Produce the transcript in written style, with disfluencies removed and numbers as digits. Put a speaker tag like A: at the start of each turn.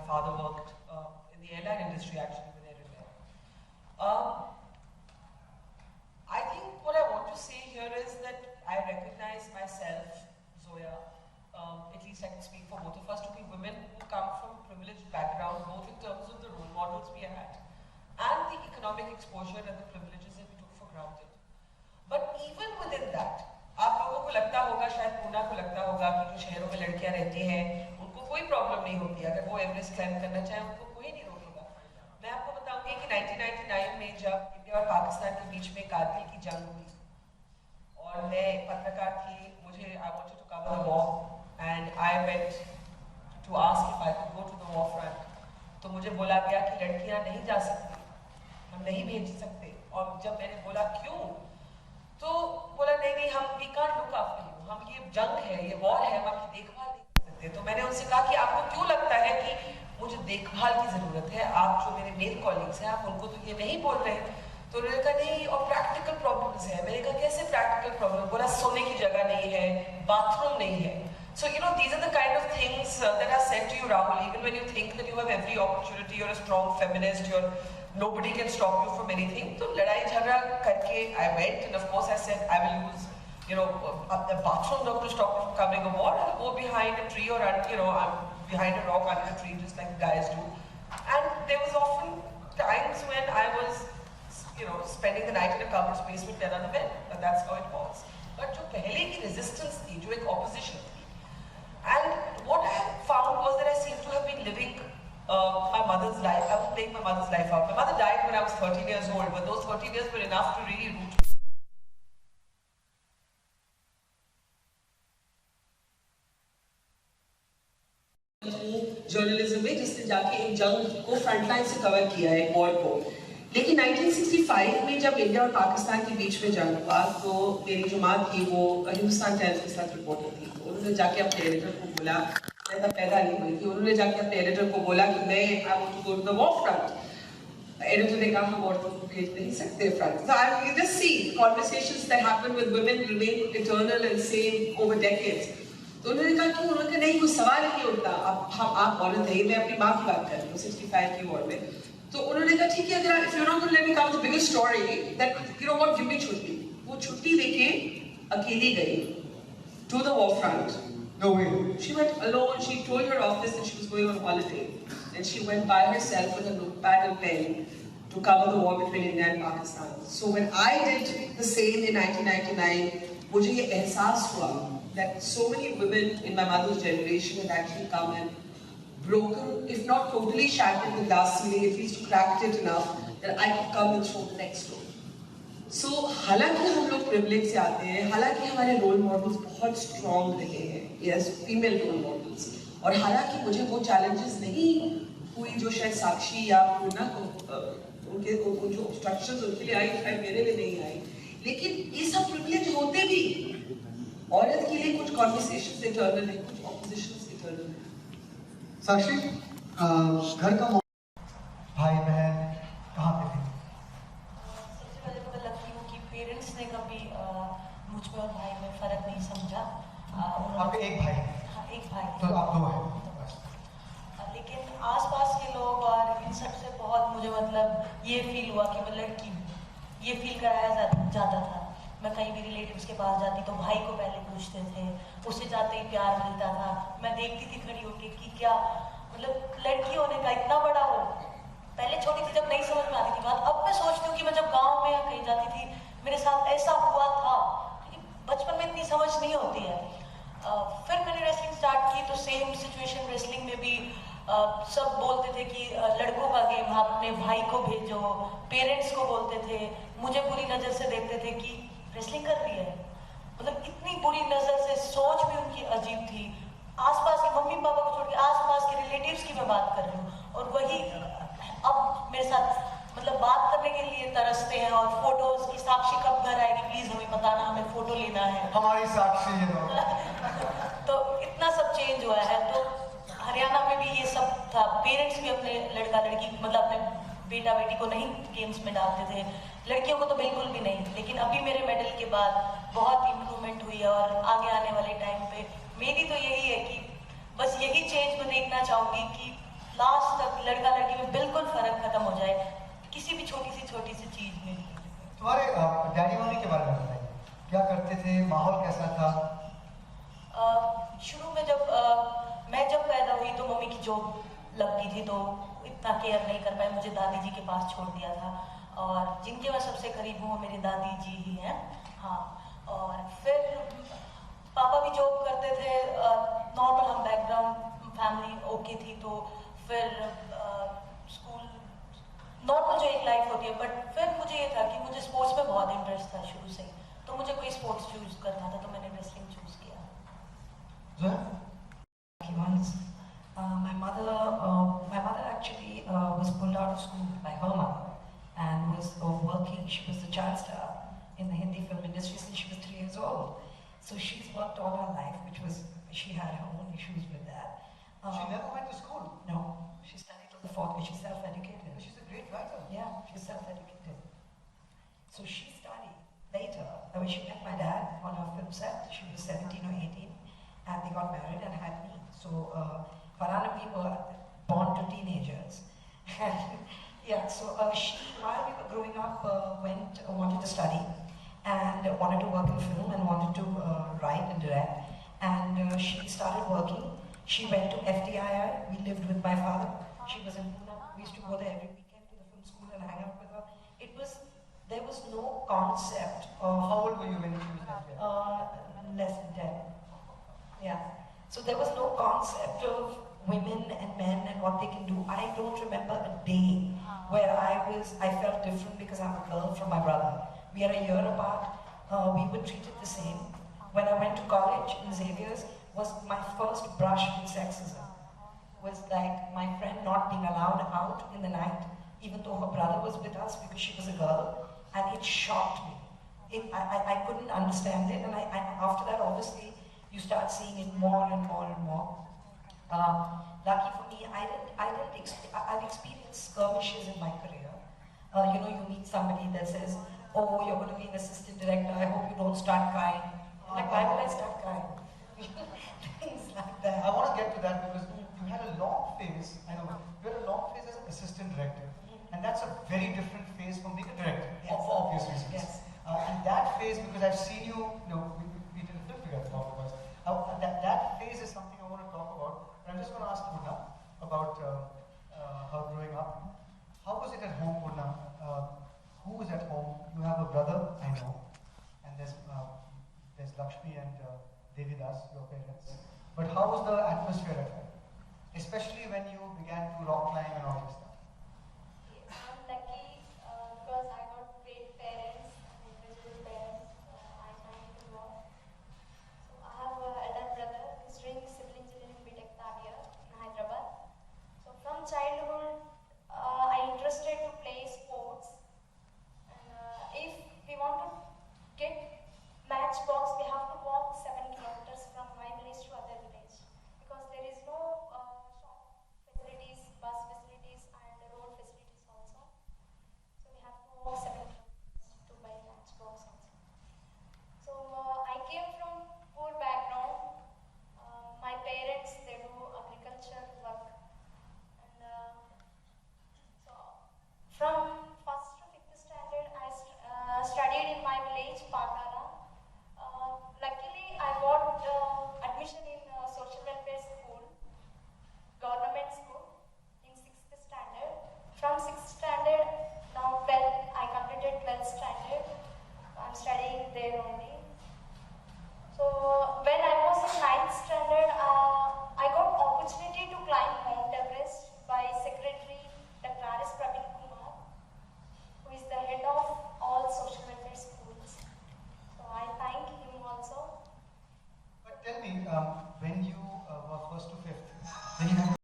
A: father worked in the airline industry actually with Air India. I think what I want to say here is that I recognize myself, Zoya, at least I can speak for both of us, to be women who come from privileged background, both in terms of the role models we had and the economic exposure and the privileges that we took for granted. But even within that, आप लोगों को लगता होगा, शायद पूर्णा को लगता होगा कि जो शहरों में लड़कियां रहती हैं उनको कोई प्रॉब्लम नहीं होती, अगर वो एवरेस्ट क्लाइंब करना चाहे उनको कोई नहीं रोकेगा। मैं आपको बताऊंगी कि 1999 में जब इंडिया और पाकिस्तान के बीच में कारगिल की जंग हुई और मैं पत्रकार थी, मुझे I wanted to cover the war and I went to ask if I could go to the war front, तो मुझे बोला गया कि लड़कियां नहीं जा सकती, हम नहीं भेज सकते। और जब मैंने बोला क्यों, तो बोला नहीं हम we can't look after you, हम ये जंग है, ये वॉर है, हम आपकी देखभाल नहीं कर सकते। तो मैंने उनसे कहा कि आपको क्यों लगता है कि मुझे देखभाल की जरूरत है, आप जो मेरे मेल कॉलीग्स हैं आप उनको तो ये नहीं बोल रहे। तो उन्होंने कहा नहीं, और प्रैक्टिकल प्रॉब्लम्स है। मैंने कहा कैसे प्रैक्टिकल प्रॉब्लम? बोला सोने की जगह नहीं है, बाथरूम नहीं है। So you know, these are the kind of things that are said to you, Rhul, even when you think that you have every opportunity, you're a strong feminist, nobody can stop you from anything. So ladai jhagda karke I went, and of course I said I will use, the bathroom not to stop me from coming aboard. I'll go behind a tree or I'm behind a rock under a tree, just like guys do. And there was often times when I was, spending the night in a cupboard space with 10 other men. But that's how it was. But जो पहले की resistance थी, जो एक opposition थी, and what I found was that I seemed to have been living my mother's life. I was playing my mother's life out. My mother died when I was 13 years old, but those 13 years were enough to really root. Journalism में जिसने जाके एक जंग को frontline से cover किया है, war को। लेकिन 1965 में जब इंडिया और पाकिस्तान के बीच में जंग हुआ, तो मेरी जो माँ थी वो हिंदुस्तान टाइम्स के साथ रिपोर्टर थी। तो उन्होंने जाके अपने एडिटर को बोला, मैं तब पैदा नहीं हुई थी, उन्होंने जाके अपने एडिटर को बोला कि मैं I want to go to the war front. Editor ने कहा हम औरतों को भेज नहीं सकते front. So you just see conversations that happen with women remain eternal and same over decades. तो उन्होंने कहा कि उन्होंने नहीं, कोई सवाल ही नहीं उठता, आप औरत है। मैं अपनी माँ की बात कर रही हूँ 65 की वॉर में। तो उन्होंने कहा ठीक है, अगर if you're not going to let me come the biggest story, that what, give me छुट्टी। वो छुट्टी लेके अकेली गई to the war front.
B: No way.
A: She went alone. She told her office that she was going on holiday, and she went by herself with a notepad and pen to cover the war between India and Pakistan. So when I did the same in 1999, मुझे ये एहसास हुआ that so many women in my mother's generation had actually come and broken, if not totally shattered the glass ceiling, at least cracked it enough that I could come and throw the next door. So हालांकि हम लोग privilege से आते हैं, हालांकि हमारे role models बहुत strong रहे हैं, yes, female role models, और हालांकि मुझे वो challenges नहीं हुई जो शायद साक्षी या पूर्णा को उनके जो obstructions उनके लिए आई, शायद मेरे लिए नहीं आई, लेकिन ये सब privilege होते भी औरत के लिए कुछ conversations eternal है, कुछ oppositions eternal है।
B: साक्षी, घर का भाई बहन कहाँ पे थे?
C: सबसे पहले तो मैं लकी हूँ कि पेरेंट्स ने कभी मुझ में और भाई में फर्क नहीं समझा।
B: आपके एक भाई?
C: हाँ, एक भाई।
B: तो आप दो हैं?
C: लेकिन आसपास के लोग और इन सब से बहुत मुझे ये फील हुआ कि मैं लड़की हूँ, ये फील कराया जाता था। मैं कहीं भी रिलेटिव्स के पास जाती तो भाई को पहले पूछते थे, उससे जाते ही प्यार मिलता था। मैं देखती थी खड़ी होके कि क्या लड़की होने का इतना बड़ा हो। पहले छोटी थी जब नहीं समझ में आती थी बात, अब मैं सोचती हूँ कि मैं जब गांव में या कहीं जाती थी मेरे साथ ऐसा हुआ था। बचपन में इतनी समझ नहीं होती है। फिर मैंने रेसलिंग स्टार्ट की तो सेम सिचुएशन रेसलिंग में भी सब बोलते थे कि लड़कों का गेम, आप अपने भाई को भेजो। पेरेंट्स को बोलते थे, मुझे बुरी नज़र से देखते थे कि रेसलिंग कर रही है। इतनी बुरी नज़र से सोच भी उनकी अजीब थी। आसपास के मम्मी पापा को छोड़ के आसपास के रिलेटिव्स की मैं बात कर रही हूँ, और वही अब मेरे साथ बात करने के लिए तरसते हैं। और फोटोज की साक्षी कब घर आएगी प्लीज हमें बताना, हमें फोटो लेना है।
B: हमारी साक्षी है।
C: तो इतना सब चेंज हुआ है। तो हरियाणा में भी ये सब था। पेरेंट्स भी अपने लड़का लड़की अपने बेटा बेटी को नहीं गेम्स में डालते थे, लड़कियों को तो बिल्कुल भी नहीं। लेकिन अभी मेरे मेडल के बाद बहुत इम्प्रूवमेंट हुई है, और आगे आने वाले टाइम पे मेरी तो यही है कि बस यही चेंज मैं देखना चाहूँगी कि लास्ट खत्म हो जाए, किसी भी छोटी सी चीज में।
B: तुम्हारे डैडी मम्मी के बारे में बताइए, क्या करते थे, माहौल कैसा था?
C: शुरू में मैं जब पैदा हुई तो मम्मी की जॉब लगती थी, तो इतना केयर नहीं कर पाए, मुझे दादी जी के पास छोड़ दिया था, और जिनके मैं सबसे करीब हूँ वो मेरी दादी जी ही हैं। हाँ, और फिर पापा भी जॉब करते थे, नॉर्मल हम बैकग्राउंड फैमिली ओके थी, तो फिर स्कूल नॉर्मल जो एक लाइफ होती है। बट फिर मुझे ये था कि मुझे स्पोर्ट्स में बहुत इंटरेस्ट था शुरू से ही, तो मुझे कोई स्पोर्ट्स चूज करना था, तो मैंने रेसलिंग चूज किया।
D: Once, my mother actually was pulled out of school by her mother and was working. She was the child star in the Hindi film industry since she was 3 years old. So she's worked all her life, which was, she had her own issues with that.
B: She never went to school?
D: No, she studied till the 4th grade. She's self-educated.
B: She's a great writer.
D: Yeah, she's self-educated. So she studied later. When she met my dad on a film set, she was 17 or 18, and they got married and had me. So Farhan and we were born to teenagers. Yeah, so she, while we were growing up, wanted to study and wanted to work in film and wanted to write and direct. And she started working. She went to FTII. We lived with my father. She was in Poorna. We used to go there every weekend to the film school and hang out with her. There was no concept of...
B: How old were you when she was there?
D: Less than 10. Yeah. So there was no concept of women and men and what they can do. I don't remember a day where I felt different because I'm a girl from my brother. We are a year apart. We were treated the same. When I went to college in Xavier's, was my first brush with sexism. Was like my friend not being allowed out in the night, even though her brother was with us because she was a girl, and it shocked me. I couldn't understand it, and after that, obviously, you start seeing it more and more and more. Lucky for me, I've experienced skirmishes in my career. You meet somebody that says, "Oh, you're going to be an assistant director. I hope you don't start crying." Like, why would I start crying? Things like that.
B: I want to get to that because you had a long phase. I know you had a long phase as an assistant director, and that's a very different phase from being a director,
D: Yes.
B: for obvious reasons.
D: Yes.
B: And that phase, because I've seen you, we did a film together, all of us. That phase is something I want to talk about. And I'm just going to ask Poorna about her growing up. How was it at home, Poorna? Who was at home? You have a brother, I know, and there's Lakshmi and Devidas, your parents. But how was the atmosphere at home? Especially when you began